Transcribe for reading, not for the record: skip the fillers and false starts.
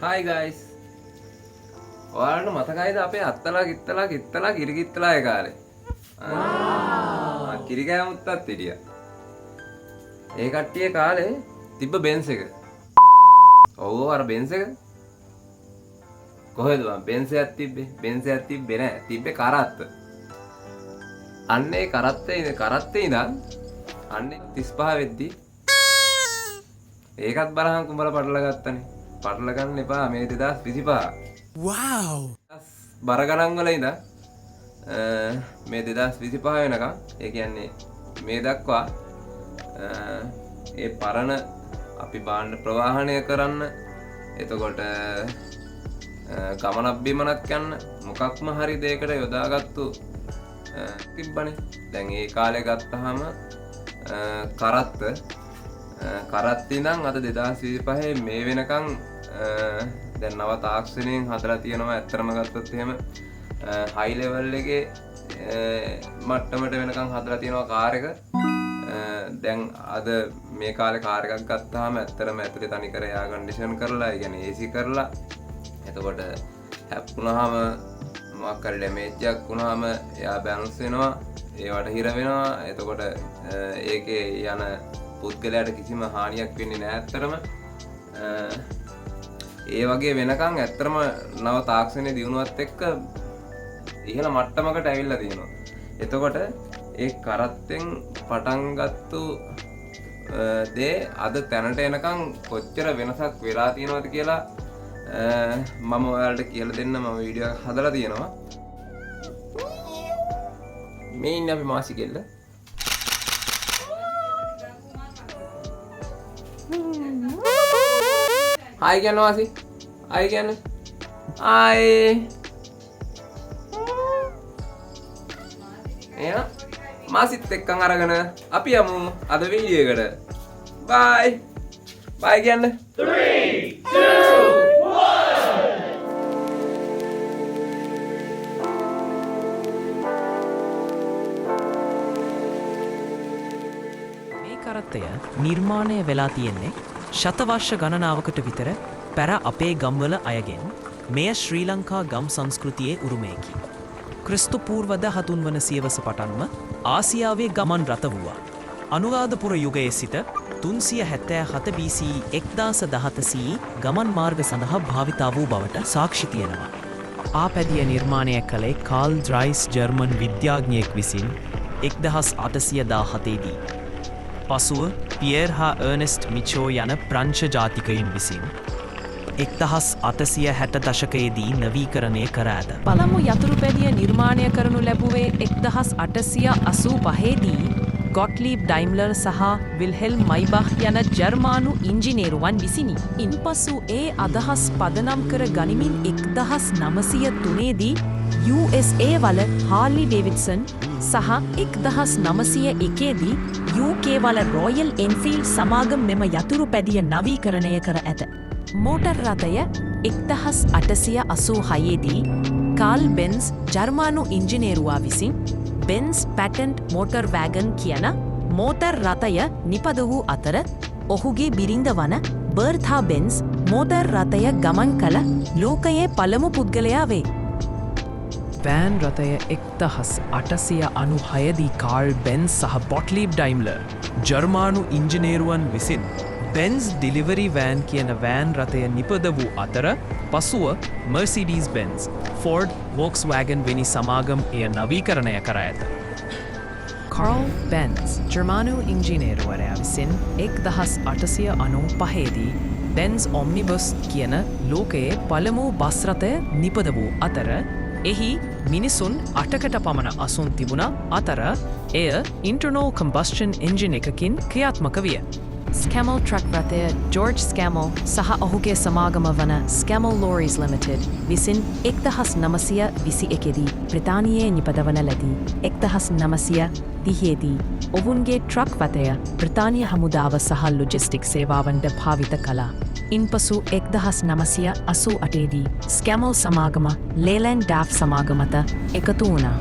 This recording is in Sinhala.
Hi guys. ඔයාලට මතකයිද අපේ අත්තලා කිරිකිත්තලා ඒ කාලේ? කිරි කෑමුත්තත් හිටියා. ඒ කට්ටිය කාලේ තිබ්බ බෙන්ස් එක. ඔව් අර බෙන්ස් එක. කොහෙද මම බෙන්ස් එකක් තිබ්බේ? බෙන්ස් එකක් තිබ්බේ නෑ. තිබ්බේ කරත්ත. අන්නේ කරත්තේ ඉඳන් අන්නේ 35 වෙද්දි ඒකත් බලහන් කුඹල පටල ගත්තනේ. පටල ගන්න එපා මේ 2025. Wow! බර ගණන් වල ඉඳන් මේ 2025 වෙනකම් ඒ කියන්නේ මේ දක්වා ඒ පරණ අපි භාණ්ඩ ප්‍රවාහනය කරන්න එතකොට ගමනක් බිමනක් යන්න මොකක්ම හරි දෙයකට යොදාගත්තු තිබ්බනේ. දැන් ඒ කාලේ ගත්තාම කරත් ඉඳන් අද 2025 මේ වෙනකම් දැන් නව තාක්ෂණයෙන් හදලා තියෙනවා. ඇත්තටම ගත්තොත් එහෙම හයි ලෙවල් එකේ මට්ටමට වෙනකම් හදලා තියෙනවා කාර් එක. දැන් අද මේ කාලේ කාර් එකක් ගත්තාම ඇත්තටම ඇතුලේ තනිකර එයා කන්ඩිෂන් කරලා, ඒ කියන්නේ AC කරලා, එතකොට හැප්පුණාම මොකක් හරි ඩැමේජ් එකක් වුණාම එයා බැලන්ස් වෙනවා, ඒවට හිර වෙනවා. එතකොට ඒකේ යන පුද්ගලයාට කිසිම හානියක් වෙන්නේ නැහැ. ඇත්තටම ඒ වගේ වෙනකන් ඇත්තටම නව තාක්ෂණයේ දියුණුවත් එක්ක ඉහළ මට්ටමකට ඇවිල්ලා තියෙනවා. එතකොට ඒ කරත්තෙන් පටන් ගත්තු දේ අද තැනට එනකන් කොච්චර වෙනසක් වෙලා තියෙනවද කියලා මම ඔයාලට කියලා දෙන්න මම වීඩියෝ එකක් හදලා තියෙනවා. මේ ඉන්නේ අපි මාසි කෙල්ල. Hi කියන්න වාසි. Hi කියන්න. Hi. එහෙනම් මාසිත් එක්කන් අරගෙන අපි යමු අද වීඩියෝ එකට. Bye. Bye කියන්න. 3 2 1 මේ කරත්තය නිර්මාණය වෙලා තියෙන්නේ ශතවර්ෂ ගණනාවකට විතර පැර අපේ ගම්වල අයගෙන්. මෙය ශ්‍රී ලංකා ගම් සංස්කෘතියේ උරුමයකි. ක්‍රිස්තු පූර්ව 13 වන සියවස පටන්ම ආසියාවේ ගමන් රත වූවා. අනුරාධපුර යුගයේ සිට 377 BCE 1017 ගමන් මාර්ග සඳහා භාවිතා වූ බවට සාක්ෂි තියෙනවා. ආපැදිය නිර්මාණය කළේ කාල් ඩ්‍රයිස් ජර්මන් විද්‍යාඥයෙක් විසින් 1817 දී. පසුව පියර් හා අර්නෙස්ට් මිචෝ යන ප්‍රංශ ජාතිකයින් විසින් 1860 දශකයේදී නවීකරණය කර ඇත. පළමු යතුරුපැදිය නිර්මාණය කරනු ලැබුවේ 1885 දී ගොට්ලීබ් ඩයිම්ලර් සහ විල්හෙල්ම් මයිබාහ් යන ජර්මානු ඉංජිනේරුවන් විසිනි. ඉන්පසු ඒ අදහස් පදනම් කර ගනිමින් 1903 දී USA වල හාර්ලි ඩේවිඩ්සන් සහ 1901 දී UK වල රොයල් එන්ෆීල්ඩ් සමාගම මෙම යතුරු පැදිය නවීකරණය කර ඇත. මෝටර් රථය 1886 දී කාල් බෙන්ස් ජර්මානු ඉංජිනේරුවා විසින් බෙන්ස් පැටන්ට් මෝටර් වෑගන් කියන මෝටර් රථය නිපද වූ අතර ඔහුගේ බිරිඳ වන බර්ථා බෙන්ස් මෝටර් රථය ගමන් කළ ලෝකයේ පළමු පුද්ගලයා වේ. වෑන් රථය 1896 දී කාල් බෙන්ස් සහ බොට්ලීබ් ඩයිම්ලර් ජර්මානු ඉංජිනේරුවන් විසින් බෙන්ස් ඩිලිවරි වෑන් කියන වෑන් රථය නිපද වූ අතර පසුව මර්සිඩීස් බෙන්ස් ෆෝර්ඩ් වෝක්ස්වෑගන් වැනි සමාගම් එය නවීකරණය කර ඇත. කාර්ල් බෙන්ස් ජර්මානු ඉංජිනේරුවරයා විසින් 1895 දී බෙන්ස් ඔම්නිබස් කියන ලෝකයේ පළමු බස් රථය නිපද වූ අතර එහි මිනිසුන් 8කට පමණ අසුන් තිබුණ අතර එය ඉන්ටර්නල් කම්බස්චන් එන්ජින් එකකින් ක්‍රියාත්මක විය. ස්කැමල් ට්‍රක් රථය ජෝර්ජ් ස්කැමල් සහ ඔහුගේ සමාගම වන ස්කැමල් ලෝරීස් ලිමිටඩ් විසින් 1921 දී බ්‍රිතාන්‍යයේ නිපදවන ලදී. 1930 දී ඔවුන්ගේ ට්‍රක් රථය බ්‍රිතාන්‍ය හමුදාව සහ ලොජිස්ටික් සේවාවන්ට භාවිත කළා. ඉන්පසු 1988 දී ස්කැමල් සමාගම ලේලැන්ඩ් ඩාෆ් සමාගමට එකතු වුණා.